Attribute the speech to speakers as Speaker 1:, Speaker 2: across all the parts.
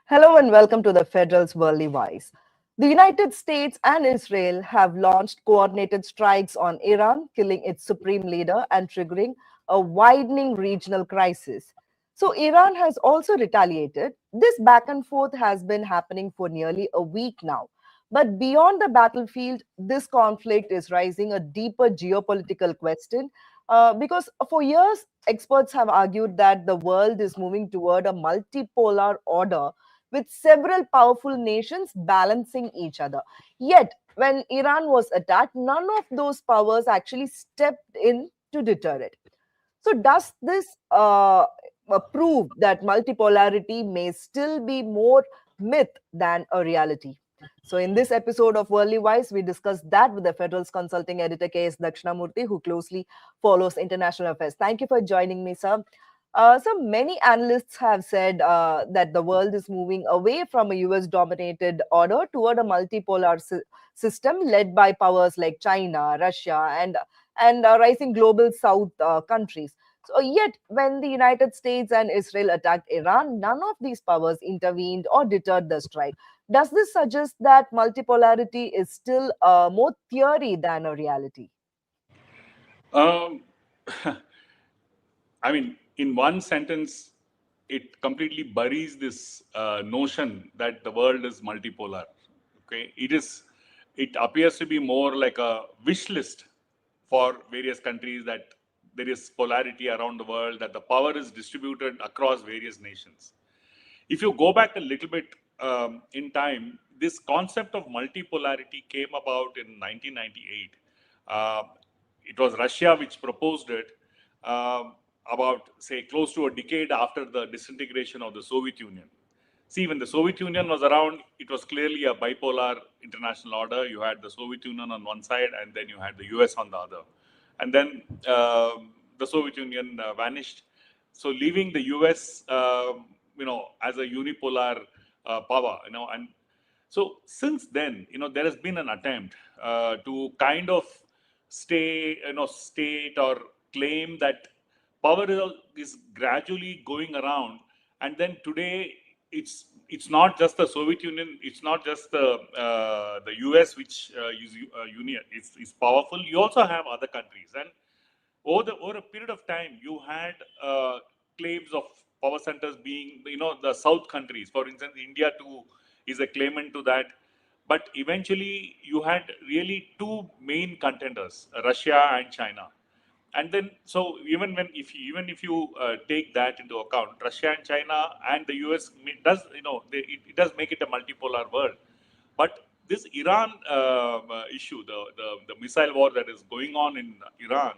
Speaker 1: Hello and welcome to the Federal's Worldly Wise. The United States and Israel have launched coordinated strikes on Iran, killing its supreme leader and triggering a widening regional crisis. So, Iran has also retaliated. This back and forth has been happening for nearly a week now. But beyond the battlefield, this conflict is raising a deeper geopolitical question because for years, experts have argued that the world is moving toward a multipolar order with several powerful nations balancing each other. Yet, when Iran was attacked, none of those powers actually stepped in to deter it. So, does this prove that multipolarity may still be more myth than a reality? So, in this episode of Worldly Wise, we discuss that with the Federal's consulting editor K.S. Dakshinamurthy, who closely follows international affairs. Thank you for joining me, sir. So many analysts have said that the world is moving away from a US dominated order toward a multipolar system led by powers like China, Russia, and rising global south countries. So, yet, when the United States and Israel attacked Iran, none of these powers intervened or deterred the strike. Does this suggest that multipolarity is still more theory than a reality?
Speaker 2: Um, I mean, in one sentence, it completely buries this notion that the world is multipolar. Okay, it appears to be more like a wish list for various countries, that there is polarity around the world, that the power is distributed across various nations. If you go back a little bit in time, this concept of multipolarity came about in 1998. Uh, it was Russia which proposed it about, say, close to a decade after the disintegration of the Soviet Union. See, when the Soviet Union was around, it was clearly a bipolar international order. You had the Soviet Union on one side, and then you had the US on the other. And then the Soviet Union vanished. So, leaving the US, as a unipolar power, and so since then, there has been an attempt to kind of state or claim that power is gradually going around, and then today it's not just the Soviet Union, it's not just the US which is union is powerful. You also have other countries, and over a period of time, you had claims of power centers being, the South countries. For instance, India too is a claimant to that. But eventually, you had really two main contenders, Russia and China. And then, so even if you take that into account, Russia and China and the US does, it does make it a multipolar world. But this Iran issue, the missile war that is going on in Iran,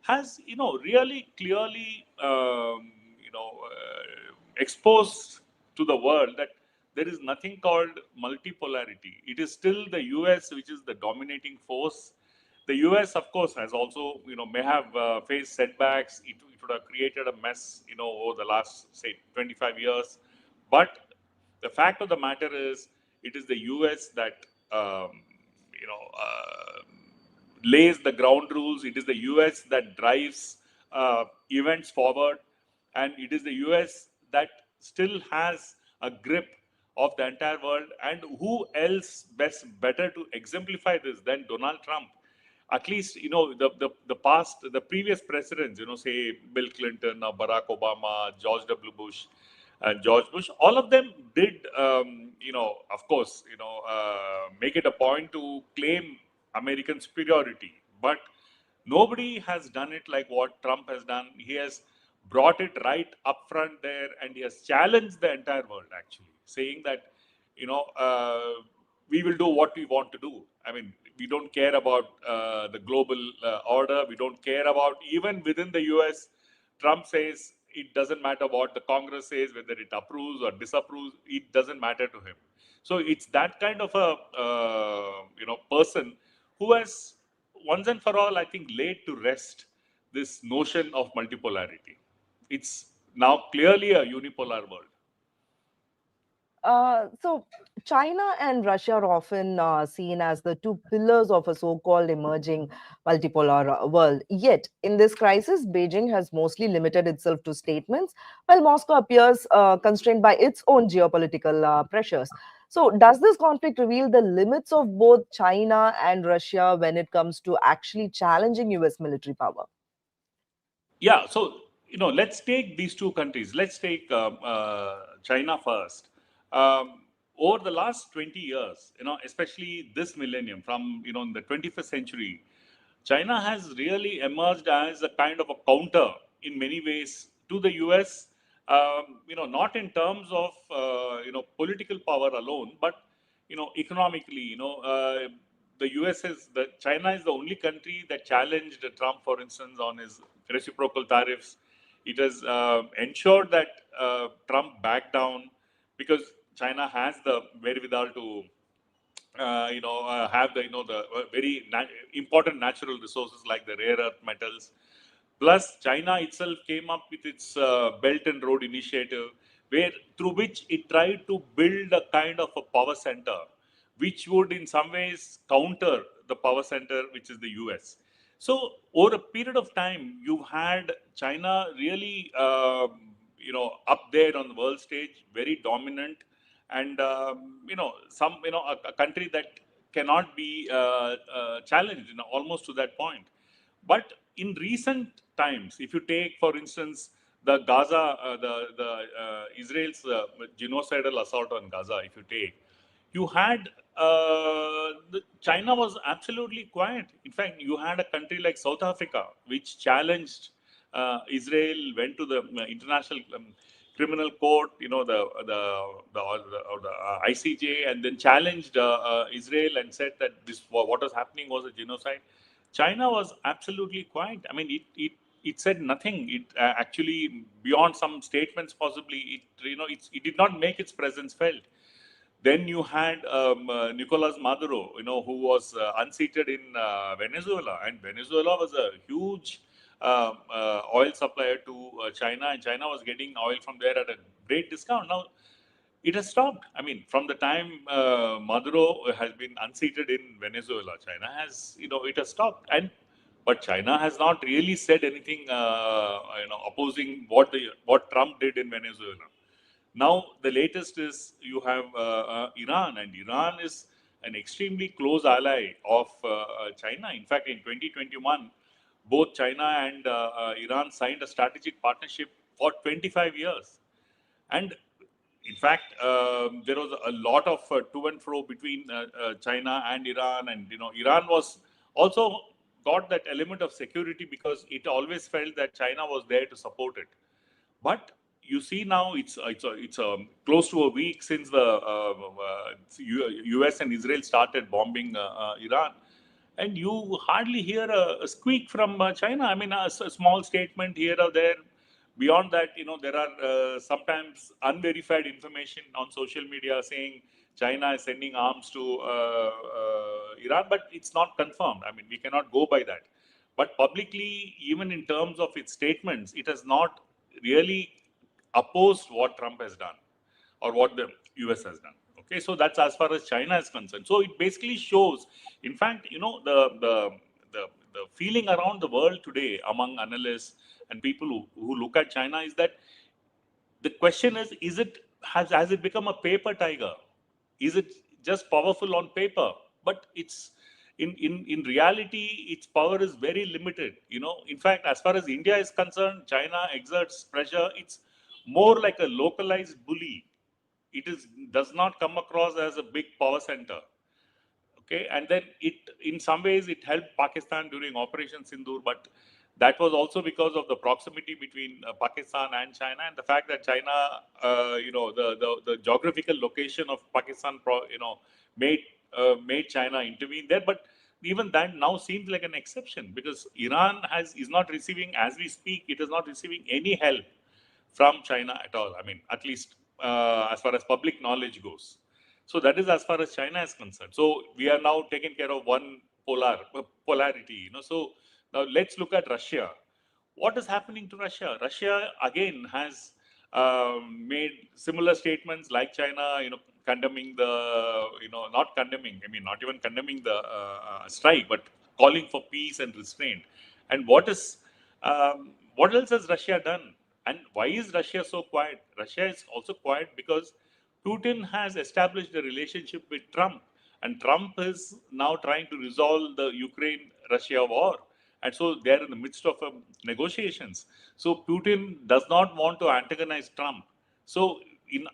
Speaker 2: has really clearly exposed to the world that there is nothing called multipolarity. It is still the US which is the dominating force. The US, of course, has also may have faced setbacks. It would have created a mess over the last, say, 25 years. But the fact of the matter is, it is the US that you know uh, lays the ground rules. It is the US that drives events forward, and it is the US that still has a grip of the entire world. And who else better to exemplify this than Donald Trump? At least the previous presidents, say Bill Clinton or Barack Obama, George W. Bush, and George Bush, all of them did, of course, make it a point to claim American superiority. But nobody has done it like what Trump has done. He has brought it right up front there, and he has challenged the entire world, actually, saying that, we will do what we want to do. I mean, we don't care about the global order. We don't care about, even within the US, Trump says it doesn't matter what the Congress says, whether it approves or disapproves, it doesn't matter to him. So it's that kind of a person who has once and for all, I think, laid to rest this notion of multipolarity. It's now clearly a unipolar world.
Speaker 1: So China and Russia are often seen as the two pillars of a so-called emerging multipolar world. Yet, in this crisis, Beijing has mostly limited itself to statements, while Moscow appears constrained by its own geopolitical pressures. So, does this conflict reveal the limits of both China and Russia when it comes to actually challenging US military power?
Speaker 2: Yeah, so let's take these two countries. Let's take China first. Over the last 20 years, especially this millennium, from in the 21st century, China has really emerged as a kind of a counter in many ways to the US. Not in terms of political power alone, but economically. The US is the China is the only country that challenged Trump, for instance, on his reciprocal tariffs. It has ensured that Trump backed down because China has the wherewithal to have the the very important natural resources like the rare earth metals. Plus, China itself came up with its Belt and Road Initiative, where through which it tried to build a kind of a power center, which would in some ways counter the power center, which is the US. So, over a period of time, you had China really, up there on the world stage, very dominant, and a country that cannot be challenged, almost to that point. But in recent times, if you take, for instance, the Gaza, the Israel's genocidal assault on Gaza, if you take, you had China was absolutely quiet. In fact, you had a country like South Africa, which challenged Israel, went to the international criminal court, the ICJ, and then challenged Israel and said that this what was happening was a genocide. China was absolutely quiet. I mean, it said nothing. It actually, beyond some statements, possibly, it did not make its presence felt. Then you had Nicolas Maduro, who was unseated in Venezuela, and Venezuela was a huge oil supplier to China, and China was getting oil from there at a great discount. Now it has stopped. I mean, from the time Maduro has been unseated in Venezuela, China has, it has stopped. And but China has not really said anything, opposing what Trump did in Venezuela. Now, the latest is you have Iran, and Iran is an extremely close ally of China. In fact, in 2021, both China and Iran signed a strategic partnership for 25 years. And in fact, there was a lot of to and fro between China and Iran, and Iran was also got that element of security because it always felt that China was there to support it. But you see now it's close to a week since the US and Israel started bombing Iran, and you hardly hear a squeak from China. I mean, a small statement here or there. Beyond that, there are sometimes unverified information on social media saying China is sending arms to Iran, but it's not confirmed. I mean, we cannot go by that. But publicly, even in terms of its statements, it has not really opposed what Trump has done or what the US has done. Okay, so that's as far as China is concerned. So it basically shows, in fact, the feeling around the world today among analysts and people who look at China is that the question is it has it become a paper tiger? Is it just powerful on paper? But it's in reality, its power is very limited. In fact, as far as India is concerned, China exerts pressure. It's more like a localized bully. It does not come across as a big power center. Okay, and then in some ways it helped Pakistan during Operation Sindoor, but that was also because of the proximity between Pakistan and China, and the fact that China, the geographical location of Pakistan, made China intervene there. But even that now seems like an exception because Iran is not receiving, as we speak, it is not receiving any help from China at all. I mean, at least as far as public knowledge goes. So that is as far as China is concerned. So we are now taking care of one polarity. So now let's look at Russia. What is happening to Russia? Russia again has made similar statements like China, condemning the, not condemning, I mean, not even condemning the strike, but calling for peace and restraint. And what else has Russia done? And why is Russia so quiet? Russia is also quiet because Putin has established a relationship with Trump, and Trump is now trying to resolve the Ukraine-Russia war, and so they're in the midst of negotiations. So Putin does not want to antagonize Trump. So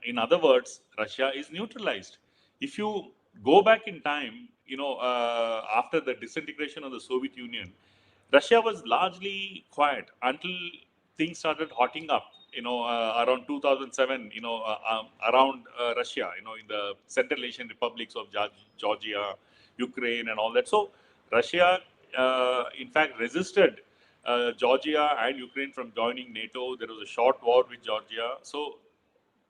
Speaker 2: in other words, Russia is neutralized. If you go back in time, after the disintegration of the Soviet Union, Russia was largely quiet until things started hotting up. Around 2007, around Russia, in the Central Asian republics of Georgia, Ukraine, and all that. So Russia, in fact, resisted Georgia and Ukraine from joining NATO. There was a short war with Georgia. So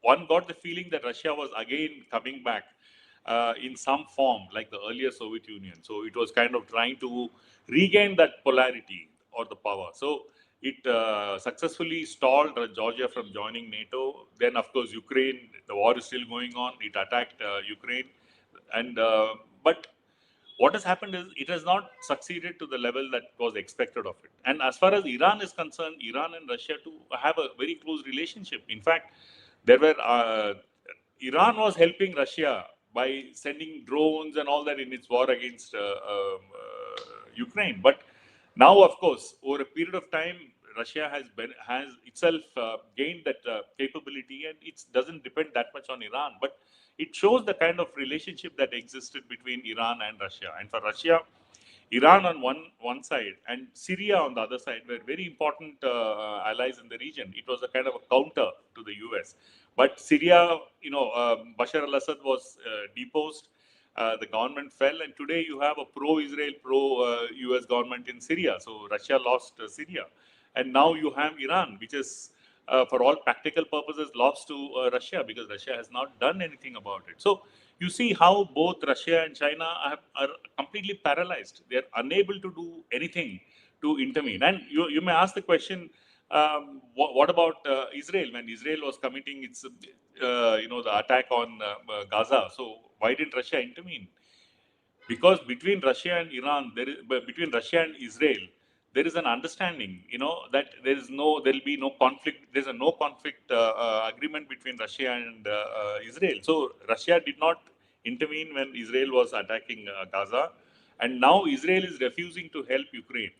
Speaker 2: one got the feeling that Russia was again coming back in some form, like the earlier Soviet Union. So it was kind of trying to regain that polarity or the power. So it successfully stalled Georgia from joining NATO. Then, of course, Ukraine, the war is still going on. It attacked Ukraine. And but what has happened is it has not succeeded to the level that was expected of it. And as far as Iran is concerned, Iran and Russia too have a very close relationship. In fact, there were Iran was helping Russia by sending drones and all that in its war against Ukraine. But now, of course, over a period of time, Russia has itself gained that capability, and it doesn't depend that much on Iran. But it shows the kind of relationship that existed between Iran and Russia. And for Russia, Iran on one side and Syria on the other side were very important allies in the region. It was a kind of a counter to the US. But Syria, Bashar al-Assad was deposed. The government fell, and today you have a pro-Israel, pro-US government in Syria. So Russia lost Syria, and now you have Iran, which is, for all practical purposes, lost to Russia because Russia has not done anything about it. So you see how both Russia and China are completely paralyzed. They are unable to do anything to intervene. And you may ask the question, what about Israel when Israel was committing its, the attack on Gaza? So why didn't Russia intervene? Because between Russia and Iran, between Russia and Israel, there is an understanding, that there will be no conflict. There's a no conflict agreement between Russia and Israel. So Russia did not intervene when Israel was attacking Gaza, and now Israel is refusing to help Ukraine.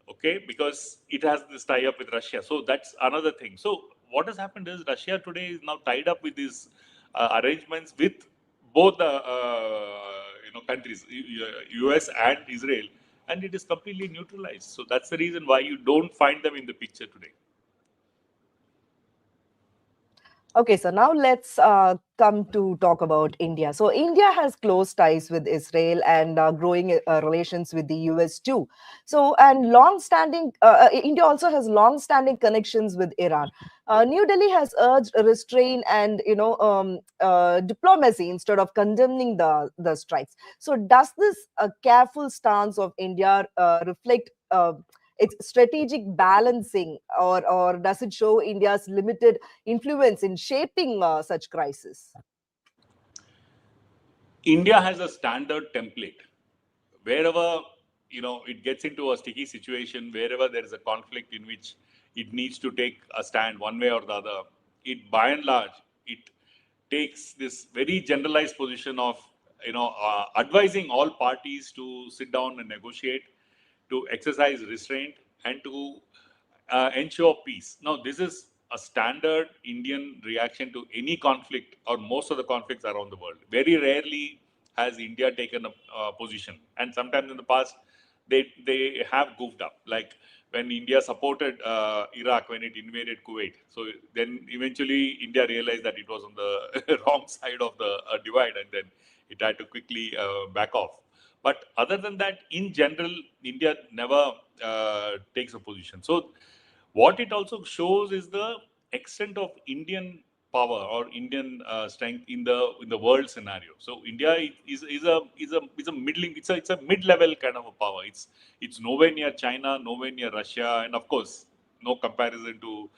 Speaker 2: Okay, because it has this tie-up with Russia. So that's another thing. So what has happened is Russia today is now tied up with these arrangements with both the countries, US and Israel, and it is completely neutralized. So that's the reason why you don't find them in the picture today.
Speaker 1: Okay, so now let's come to talk about India. So India has close ties with Israel and growing relations with the US too. So and long-standing, India also has long-standing connections with Iran. New Delhi has urged restraint and diplomacy instead of condemning the strikes. So does this careful stance of India reflect? Its strategic balancing, or does it show India's limited influence in shaping such crisis?
Speaker 2: India has a standard template. Wherever it gets into a sticky situation, wherever there is a conflict in which it needs to take a stand one way or the other, it by and large it takes this very generalized position of advising all parties to sit down and negotiate, to exercise restraint, and to ensure peace. Now, this is a standard Indian reaction to any conflict or most of the conflicts around the world. Very rarely has India taken a position, and sometimes in the past they have goofed up, like when India supported Iraq when it invaded Kuwait. So then eventually India realized that it was on the wrong side of the divide, and then it had to quickly back off. But other than that, in general, India never takes a position. So what it also shows is the extent of Indian power or Indian strength in the world scenario. So India is a middling, it's a mid-level kind of a power. It's nowhere near China, nowhere near Russia, and of course no comparison to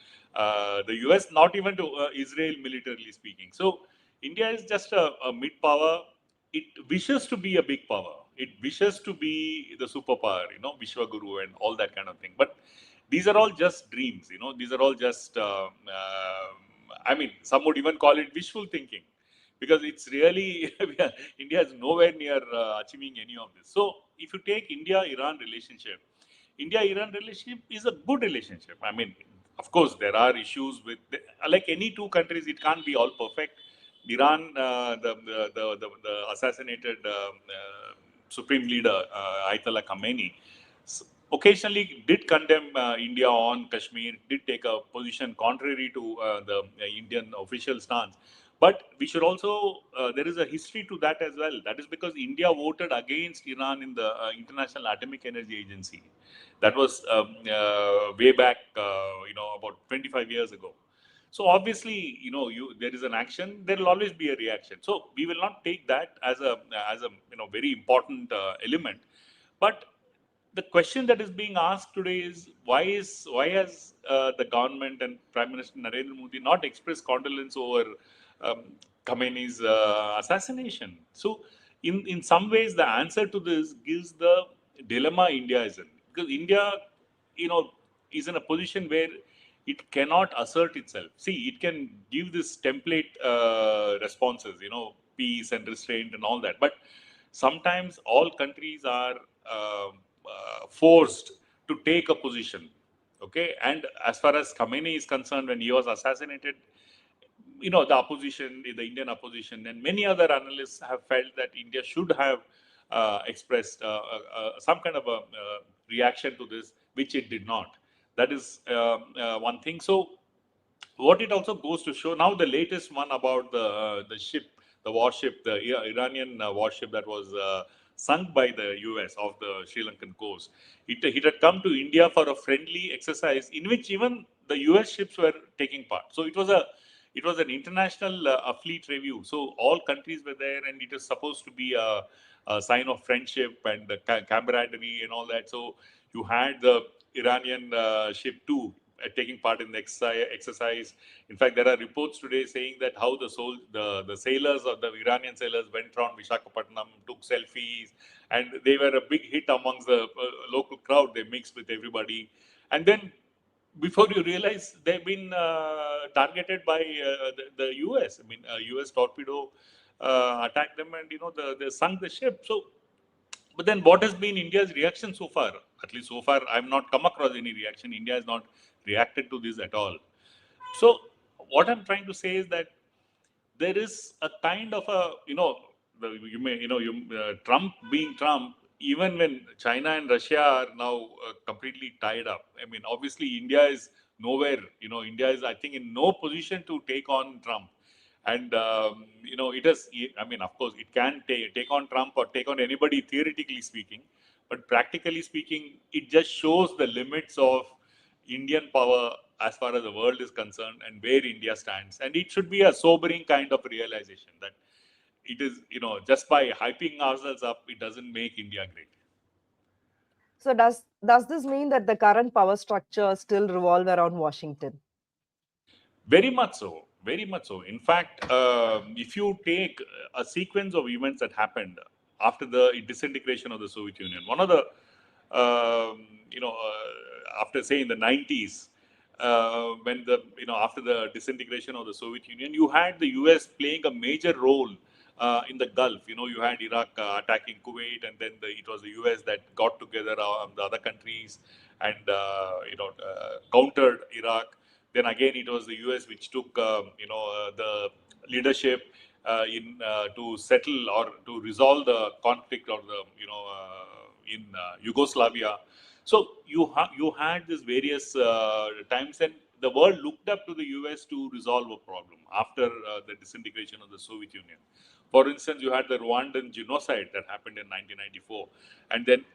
Speaker 2: the US, not even to Israel militarily speaking. So India is just a mid power. It wishes to be a big power. It wishes to be the superpower, Vishwaguru and all that kind of thing. But these are all just dreams, These are all just, I mean, some would even call it wishful thinking, because it's really India is nowhere near achieving any of this. So if you take India-Iran relationship, India-Iran relationship is a good relationship. I mean, of course, there are issues with, like any two countries, it can't be all perfect. Iran, the assassinated supreme leader, Ayatollah Khamenei, occasionally did condemn India on Kashmir, did take a position contrary to the Indian official stance. But we should also, there is a history to that as well. That is because India voted against Iran in the International Atomic Energy Agency. That was way back, about 25 years ago. So obviously, there is an action. There will always be a reaction. So we will not take that as a very important element. But the question that is being asked today is why has the government and Prime Minister Narendra Modi not expressed condolence over um, Khamenei's assassination? So, in some ways, the answer to this gives the dilemma India is in, because India, you know, is in a position where it cannot assert itself. See, it can give this template responses, peace and restraint and all that, but sometimes all countries are forced to take a position. Okay, and as far as Khamenei is concerned, when he was assassinated, the opposition, the Indian opposition, and many other analysts have felt that India should have expressed some kind of a reaction to this, which it did not. That is one thing. So what it also goes to show now, the latest one about the ship, the warship, the Iranian warship that was sunk by the US off the Sri Lankan coast. It had come to India for a friendly exercise in which even the US ships were taking part. So it was an international fleet review. So all countries were there, and it is supposed to be a sign of friendship and camaraderie and all that. So you had the Iranian ship too taking part in the exercise. In fact, there are reports today saying that how the sailors of the Iranian sailors went around Visakhapatnam, took selfies, and they were a big hit amongst the local crowd. They mixed with everybody, and then before you realize, they've been targeted by the US. I mean, US torpedo attacked them, and they sunk the ship. So, but then what has been India's reaction so far? At least so far, I've not come across any reaction. India has not reacted to this at all. So, what I'm trying to say is that there is a kind of a, you may, Trump being Trump, even when China and Russia are now completely tied up. I mean, obviously, India is nowhere, India is, I think, in no position to take on Trump. And, it is, I mean, of course, it can take on Trump or take on anybody, theoretically speaking. But practically speaking, it just shows the limits of Indian power as far as the world is concerned and where India stands. And it should be a sobering kind of realization that it is, just by hyping ourselves up, it doesn't make India great.
Speaker 1: So does this mean that the current power structure still revolve around Washington?
Speaker 2: Very much so. Very much so. In fact, if you take a sequence of events that happened after the disintegration of the Soviet Union, one of the, after say in the 90s, when after the disintegration of the Soviet Union, you had the US playing a major role in the Gulf. You had Iraq attacking Kuwait, and then it was the US that got together the other countries and countered Iraq. Then again, it was the US which took the leadership in to settle or to resolve the conflict or the in Yugoslavia. So you had these various times, and the world looked up to the US to resolve a problem after the disintegration of the Soviet Union. For instance, you had the Rwandan genocide that happened in 1994, and then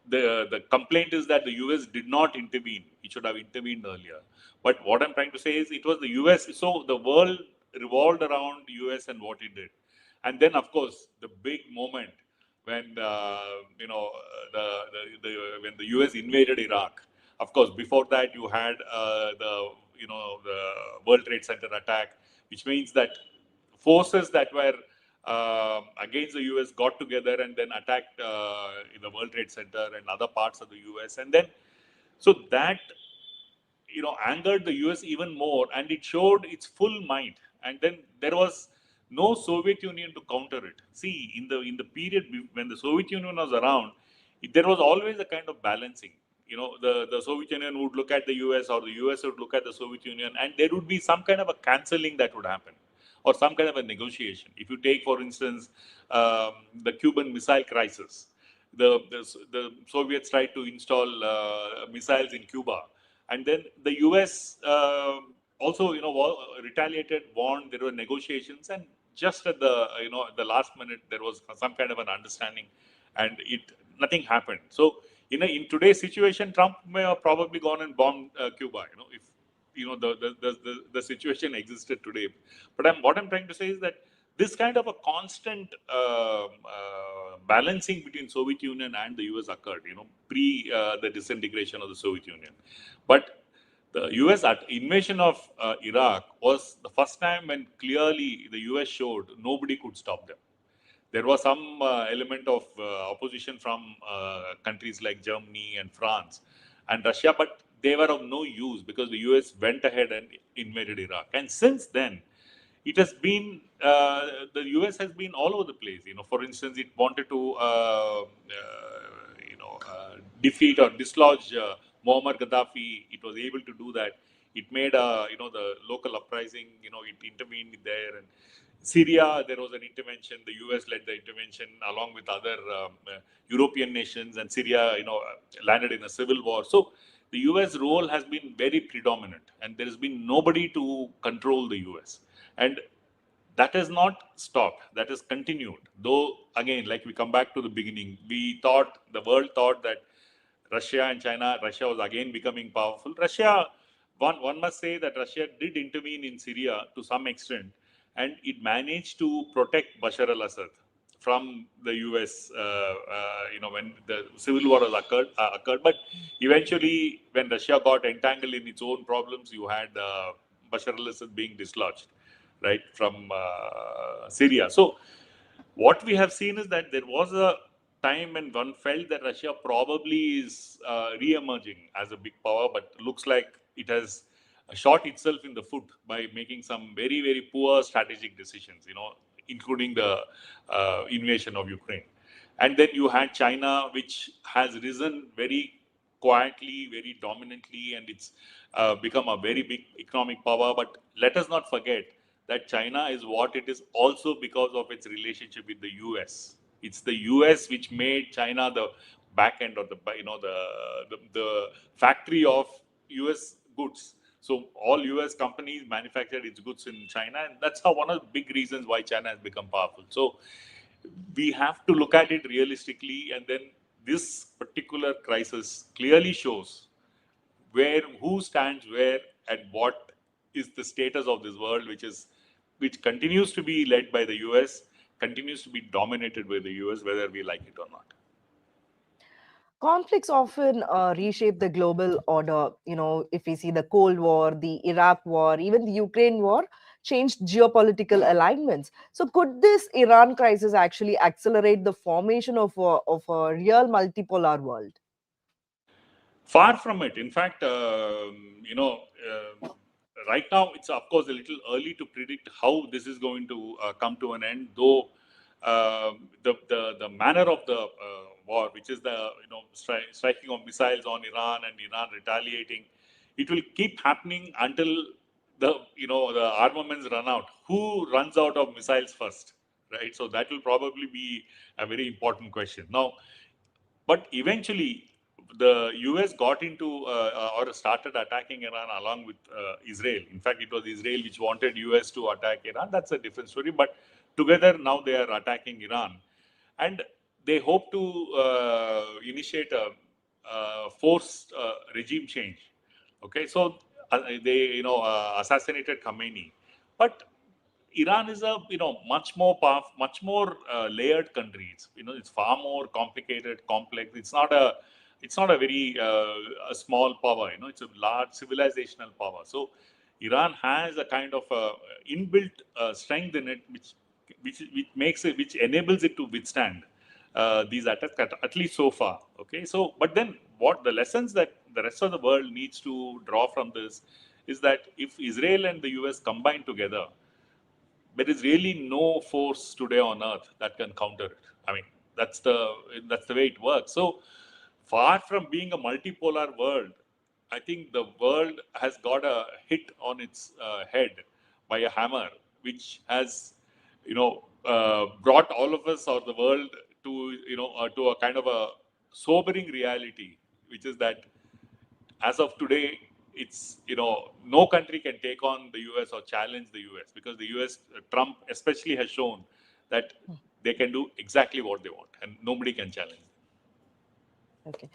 Speaker 2: the complaint is that the US did not intervene. It should have intervened earlier. But what I'm trying to say is it was the US. So the world revolved around US and what it did. And then, of course, the big moment when when the US invaded Iraq. Of course, before that you had the World Trade Center attack, which means that forces that were against the US got together and then attacked in the World Trade Center and other parts of the US, and then so that angered the US even more, and it showed its full might. And then there was no Soviet Union to counter it. See, in the period when the Soviet Union was around, there was always a kind of balancing. The Soviet Union would look at the US, or the US would look at the Soviet Union, and there would be some kind of a cancelling that would happen, or some kind of a negotiation. If you take, for instance, the Cuban Missile Crisis, the Soviets tried to install missiles in Cuba, and then the US also retaliated, warned. There were negotiations, and just at the last minute there was some kind of an understanding, and nothing happened. So in today's situation, Trump may have probably gone and bombed Cuba, if the situation existed today. But what I'm trying to say is that this kind of a constant balancing between Soviet Union and the US occurred, pre the disintegration of the Soviet Union. But the US invasion of Iraq was the first time when clearly the US showed nobody could stop them. There was some element of opposition from countries like Germany and France and Russia, but they were of no use because the US went ahead and invaded Iraq. And since then, it has been the US has been all over the place. For instance, it wanted to defeat or dislodge Muammar Gaddafi. It was able to do that. It made the local uprising. It intervened there. And Syria, there was an intervention. The US led the intervention along with other European nations, and Syria landed in a civil war. So the US role has been very predominant, and there has been nobody to control the US. And that has not stopped. That has continued. Though, again, like we come back to the beginning, the world thought that Russia and China, Russia was again becoming powerful. One must say that Russia did intervene in Syria to some extent, and it managed to protect Bashar al-Assad from the US, when the civil war has occurred. But eventually, when Russia got entangled in its own problems, you had Bashar al-Assad being dislodged, right, from Syria. So what we have seen is that there was a time when one felt that Russia probably is re-emerging as a big power, but looks like it has shot itself in the foot by making some very, very poor strategic decisions, including the invasion of Ukraine. And then you had China, which has risen very quietly, very dominantly, and it's become a very big economic power. But let us not forget that China is what it is also because of its relationship with the US. It's the US which made China the back end, or the factory of US goods. So all US companies manufactured its goods in China, and that's how one of the big reasons why China has become powerful. So we have to look at it realistically, and then this particular crisis clearly shows who stands where, and what is the status of this world, which continues to be led by the US, continues to be dominated by the US, whether we like it or not.
Speaker 1: Conflicts often reshape the global order. If we see the Cold War, the Iraq War, even the Ukraine War, changed geopolitical alignments. So, could this Iran crisis actually accelerate the formation of a real multipolar world?
Speaker 2: Far from it. In fact, right now it's of course a little early to predict how this is going to come to an end. Though the manner of the war, which is the striking of missiles on Iran and Iran retaliating, it will keep happening until the armaments run out. Who runs out of missiles first, right? So that will probably be a very important question. Now, but eventually, the US got into or started attacking Iran along with Israel. In fact, it was Israel which wanted US to attack Iran. That's a different story. But together now they are attacking Iran, and they hope to initiate a forced regime change. Okay, so they assassinated Khamenei, but Iran is a much more powerful, much more layered country. It's far more complicated, complex. It's not a it's not a very a small power. It's a large civilizational power. So Iran has a kind of inbuilt strength in it, which makes it, which enables it to withstand these attacks at least so far. Okay, so but then what the lessons that the rest of the world needs to draw from this is that if Israel and the US combine together, there is really no force today on earth that can counter it. I mean, that's the that's the way it works. So far from being a multipolar world, I think the world has got a hit on its head by a hammer, which has, brought all of us or the world to, to a kind of a sobering reality, which is that as of today, it's, no country can take on the US or challenge the US, because the US, Trump especially, has shown that they can do exactly what they want and nobody can challenge them.
Speaker 1: Okay.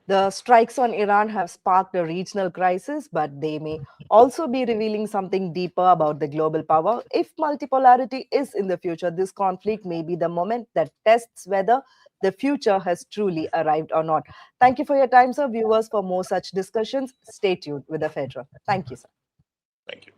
Speaker 1: The strikes on Iran have sparked a regional crisis, but they may also be revealing something deeper about the global power. If multipolarity is in the future, this conflict may be the moment that tests whether the future has truly arrived or not. Thank you for your time, sir. Viewers, for more such discussions, stay tuned with the Federal. Thank you, sir.
Speaker 2: Thank you.